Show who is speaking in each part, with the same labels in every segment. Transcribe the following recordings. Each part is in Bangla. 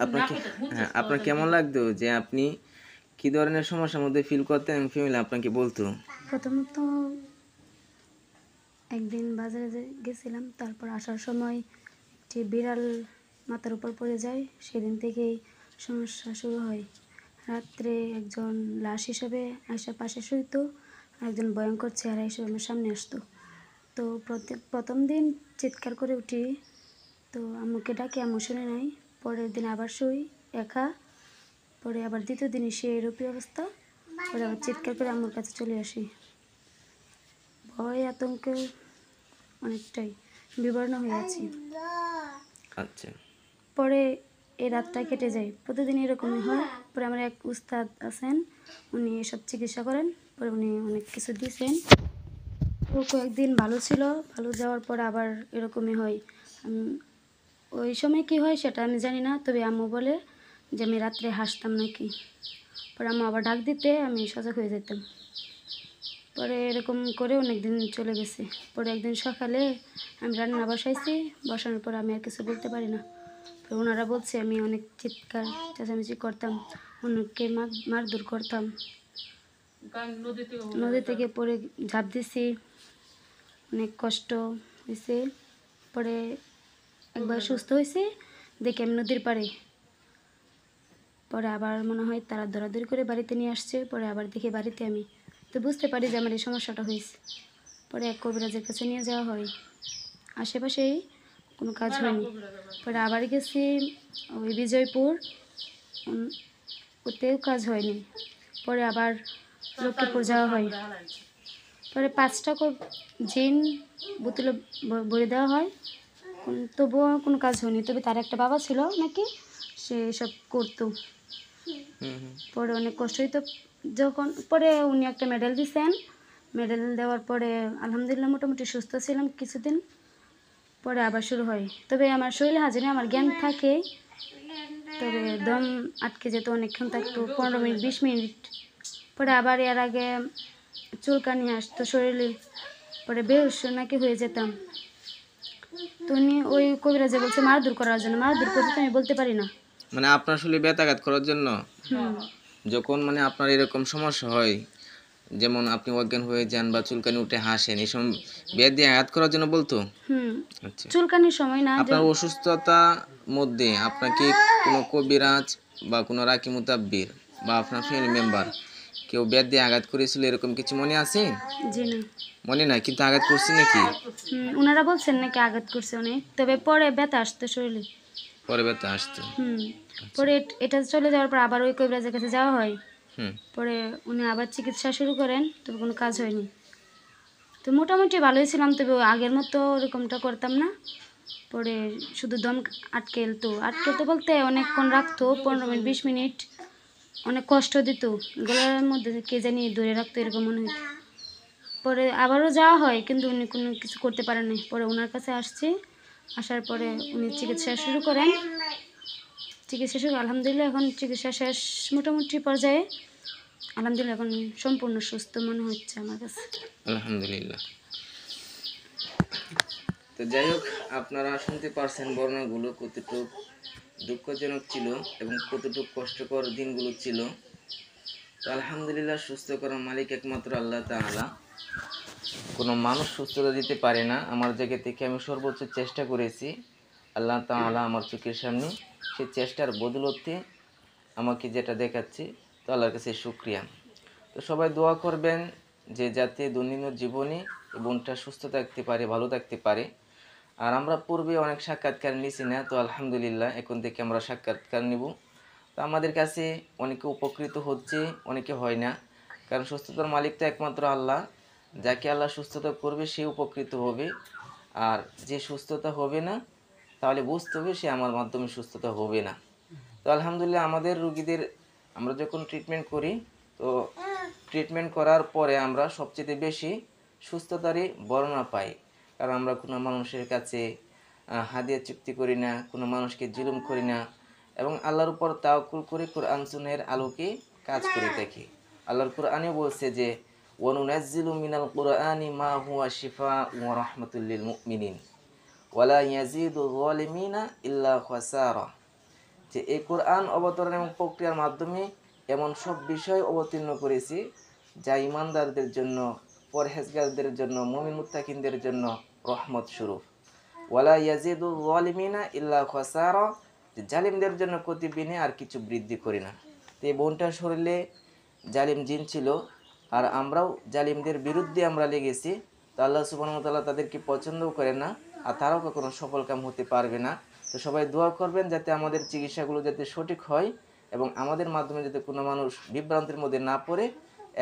Speaker 1: আপনার হ্যাঁ, আপনার কেমন লাগতো যে আপনি কি ধরনের সমস্যার মধ্যে ফিল করতেন এবং ফ্যামিলি আপনাকে বলতো?
Speaker 2: প্রথমত একদিন বাজারে গেছিলাম, তারপর আসার সময় একটি বিড়াল মাথার উপর পড়ে যায়। সেদিন থেকেই সমস্যা শুরু হয়। রাত্রে একজন লাশ হিসেবে আসা পাশে শুইতো, আর একজন ভয়ঙ্কর চেহারা হিসেবে আমার সামনে আসতো। তো প্রথম দিন চিৎকার করে উঠি, তো আম্মুকে ডাকি, আম্মু শুনে নাই। পরের দিন আবার শুই একা। পরে আবার দ্বিতীয় দিনই সে এরূপই অবস্থা। পরে আবার চিৎকার করে আম্মুর কাছে চলে আসি। ভয় আতঙ্কে অনেকটাই বিবর্ণ হয়ে আছি।
Speaker 1: আচ্ছা।
Speaker 2: পরে এই রাতটা কেটে যায়, প্রতিদিন এরকমই হয়। পরে আমার এক উস্তাদ আছেন, উনি এসব চিকিৎসা করেন। পরে উনি অনেক কিছু দিয়েছেন। তো কয়েকদিন ভালো ছিল, ভালো যাওয়ার পর আবার এরকমই হয়। ওই সময় কি হয় সেটা আমি জানি না, তবে আম্মু বলে যে আমি রাত্রে হাসতাম নাকি। পরে আম্মু আবার ডাক দিতে আমি সজাগ হয়ে যেতাম। পরে এরকম করে অনেক দিন চলে গেছে। পরে একদিন সকালে আমি রান্না বসাইছি, বসানোর পর আমি আর কিছু বলতে পারি না। তো ওনারা বলছে আমি অনেক চিৎকার চেঁচামেচি করতাম, অন্যকে মারধর করতাম, নদী থেকে পড়ে ঝাঁপ দিছি, অনেক কষ্ট হয়েছে। পরে একবার সুস্থ হয়েছে, দেখি আমি নদীর পাড়ে। পরে আবার মনে হয় তারা দৌড়াদৌড়ি করে বাড়িতে নিয়ে আসছে। পরে আবার দেখি বাড়িতে আমি, তো বুঝতে পারি যে আমার এই সমস্যাটা হয়েছে। পরে এক কবিরাজের কাছে নিয়ে যাওয়া হয়, আশেপাশেই কোনো কাজ হয়নি। পরে আবার গেছি ওই বিজয়পুর, ওতেও কাজ হয়নি। পরে আবার লক্ষ্মীপুর যাওয়া হয়। পরে 5টা জিন বোতলে ভরে দেওয়া হয়, তবুও কোনো কাজ হয়নি। তবে তার একটা বাবা ছিল নাকি, সে সব করতো। পরে অনেক কষ্ট হইতো যখন। পরে উনি একটা মেডেল দিয়েছেন, মেডেল দেওয়ার পরে আলহামদুলিল্লাহ মোটামুটি সুস্থ ছিলাম কিছুদিন। পরে আবার শুরু হয়, তবে আমার শরীরে হাজিরে আমার জ্ঞান থাকে, তবে দম আটকে যেত, অনেকক্ষণ থাকতো, 15 মিনিট 20 মিনিট। পরে আবার এর আগে চুলকানি আসতো শরীরে, পরে বেহুশ নাকি হয়ে যেতাম। তো উনি ওই কবিরাজে বলছে মারধর করার জন্য, মারধর করতে তো আমি বলতে পারি না।
Speaker 1: মানে আপনার আসলে ব্যথাঘাত করার জন্য? যখন মানে আপনার এরকম সমস্যা হয়, যেমন আপনি অজ্ঞান হয়ে যান বা চুলকানি উঠে হাসেন, এই সময় বেদ দিয়ে আঘাত করার জন্য বলতো? আচ্ছা।
Speaker 2: চুলকানির সময় না,
Speaker 1: আপনার অসুস্থতা মধ্যে আপনাকে কোনো কবিরাজ বা কোনো রাকি মুতাব্বির বা আপনার ফ্যামিলি মেম্বার কেউ বেদ দিয়ে আঘাত করেছিল এরকম কিছু মনে আছে?
Speaker 2: জি না,
Speaker 1: মনে নাই, কিন্তু আঘাত করছে নাকি?
Speaker 2: ওনারা বলছেন নাকি আঘাত করছে অনেক, তবে পরে ব্যথা আসতো শরীরে,
Speaker 1: পরে ব্যথা আসতো।
Speaker 2: পরে এটা চলে যাওয়ার পর আবার ওই কবিরাজের কাছে যাওয়া হয়।
Speaker 1: হুম।
Speaker 2: পরে উনি আবার চিকিৎসা শুরু করেন, তবে কোনো কাজ হয়নি। তো মোটামুটি ভালোই ছিলাম, তবে আগের মতো ওরকমটা করতাম না। পরে শুধু দম আটকেলতো বলতে অনেকক্ষণ রাখতো, 15 মিনিট 20 মিনিট, অনেক কষ্ট দিত, গলার মধ্যে কে জানি ধরে রাখতো এরকম মনে হতো। পরে আবারও যাওয়া হয়, কিন্তু উনি কোনো কিছু করতে পারেন না। পরে ওনার কাছে আসছি, আসার পরে উনি চিকিৎসা শুরু করেন। আলহামদুলিল্লাহ এখন চিকিৎসা শেষ মোটামুটি পর্যায়ে। আলহামদুলিল্লাহ এখন সম্পূর্ণ সুস্থ মনে হচ্ছে আমার কাছে।
Speaker 1: আলহামদুলিল্লাহ। তো যাই হোক, আপনারা শুনতে পারছেন বর্ণনাগুলো কতটুকু দুঃখজনক ছিল এবং কতটুকু কষ্টকর দিনগুলো ছিল। তো আলহামদুলিল্লাহ, সুস্থ করার মালিক একমাত্র আল্লাহ তাআলা। কোনো মানুষ সুস্থতা দিতে পারে না। আমার জায়গা থেকে আমি সর্বোচ্চ চেষ্টা করেছি, আল্লাহ তাআলা আমার চোখের সামনে সেই চেষ্টার বদৌলতে আমাকে যেটা দেখাচ্ছে, তো আল্লাহর কাছে শুকরিয়া। তো সবাই দোয়া করবেন যে যাতে দৈনন্দিন জীবনে বোনটা সুস্থ থাকতে পারে, ভালো থাকতে পারে। আর আমরা পূর্বে অনেক সাক্ষাৎকার নিছি না, তো আলহামদুলিল্লাহ এখন থেকে আমরা সাক্ষাৎকার নিব। তো আমাদের কাছে অনেকে উপকৃত হচ্ছে, অনেকে হয় না, কারণ সুস্থতার মালিক তো একমাত্র আল্লাহ। যাকে আল্লাহ সুস্থতা করবে সে উপকৃত হবে, আর যে সুস্থতা হবে না তাহলে বুঝতে হবে সে আমার মাধ্যমে সুস্থতা হবে না। তো আলহামদুলিল্লাহ, আমাদের রুগীদের আমরা যখন ট্রিটমেন্ট করি, তো ট্রিটমেন্ট করার পরে আমরা সবচেয়ে বেশি সুস্থতারই বর্ণনা পাই, কারণ আমরা কোনো মানুষের কাছে হাদিয়া চুক্তি করি না, কোনো মানুষকে জুলুম করি না, এবং আল্লাহর উপর তাওয়াক্কুল করে কোরআন সুন্নাহের আলোকে কাজ করে থাকি। আল্লাহর কোরআনেও বলছে যে ওয়ানুনাজ্জিলু মিনাল কুরআনি মা হুয়া শিফাউন ওয়া রাহমাতুল লিল মুমিনিন ওয়ালা ইয়াজিদু যালিমিনা ইল্লা খাসারা। যে এই কোরআন অবতরণ এবং প্রক্রিয়ার মাধ্যমে এমন সব বিষয় অবতীর্ণ করেছি যা ইমানদারদের জন্য, পরহেজগারদের জন্য, মুমিন মুত্তাকিনদের জন্য রহমত স্বরূপ। ওয়ালা ইয়াজিদু যালিমিনা ইল্লা খাসারা, যে জালিমদের জন্য ক্ষতি বিনে আর কিছু বৃদ্ধি করি না। তো এই বোনটার শরীরে জালিম জিন ছিল, আর আমরাও জালিমদের বিরুদ্ধে আমরা লেগেছি। তো আল্লাহ সুবহানাহু ওয়া তাআলা তাদেরকে পছন্দও করে না, আর তারাও কখনো সফলকাম হতে পারবে না। তো সবাই দোয়া করবেন যাতে আমাদের চিকিৎসাগুলো যাতে সঠিক হয়, এবং আমাদের মাধ্যমে যাতে কোনো মানুষ বিভ্রান্তির মধ্যে না পড়ে,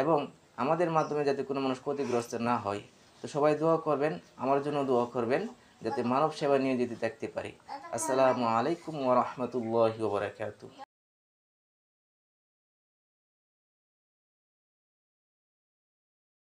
Speaker 1: এবং আমাদের মাধ্যমে যাতে কোনো মানুষ ক্ষতিগ্রস্ত না হয়। তো সবাই দোয়া করবেন, আমার জন্য দোয়া করবেন, যাতে মানব সেবা নিয়ে যেতে থাকতে পারি। আসসালামু আলাইকুম ওয়া রাহমাতুল্লাহি ওয়া বারাকাতুহু।